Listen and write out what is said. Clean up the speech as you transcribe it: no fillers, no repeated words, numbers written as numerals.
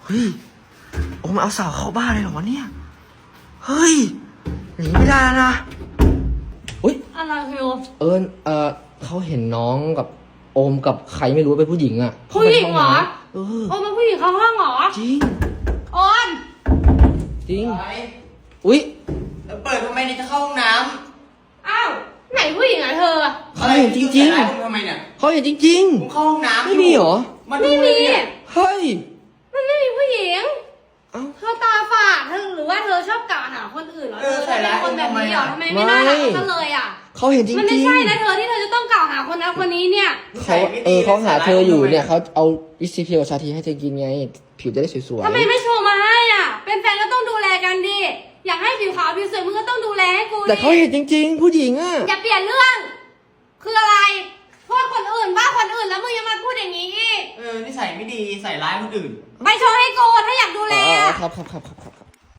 เฮ้ยโอ้มาเอาสาวเข้าบ้านเลยเหรอวะเนี่ยเฮ้ยหนีไม่ได้แล้วนะอุ้ย อะไรฟิว เขาเห็นน้องกับโอมกับใครไม่รู้เป็นผู้หญิงอ่ะ ผู้หญิงเหรอ โอ้ โอมเป็นผู้หญิงเข้าห้องเหรอ จริง โอม จริงอุ้ย แล้วเปิดทำไมเนี่ยจะเข้าห้องน้ อ้าวไหนผู้หญิงอ่ะเธอ ำ เขาเห็นจริง อะไรมึงทำไมเนี่ย ๆเขาเห็นจริง มึงเข้าห้องน้ำ ๆไม่มีเหรอ มาดูเลยเนี่ย เฮ้ย มันไม่มีผู้หญิง เอ้า เธอตาฝาดเธอหรือว่าเธอชอบกล่าวหาคนอื่นเหรอเธอเป็นคนแบบนี้เหรอทำไมไม่น่ารักกันเลยอ่ะ เขาเห็นจริงๆ มันไม่ใช่นะเธอที่เธอจะต้องกล่าวหาคนนั้นคนนี้เนี่ย เขาหาเธออยู่เนี่ยเขาเอาวิสซีเพียวชาทีให้เธอกินไงผิวจะได้สวยๆ ทำไมไม่โชว์มาให้อ่ะ เป็นแฟนก็ต้องดูแลกันดิ อยากให้ผิวขาวผิวสวยมึงก็ต้องดูแลให้กูดิ แต่เขาเห็นจริงๆ ผู้หญิงอ่ะ อย่าเปลี่ยนเรื่อง คืออะไรโทษคนอื่นว่าคนอื่นแล้วมึงยังมาพูดอย่างนี้อีก นิสัยไม่ดีใส่ร้ายคนอื่น ไปโชว์ให้กูถ้าอยากดูแลอะ ครับ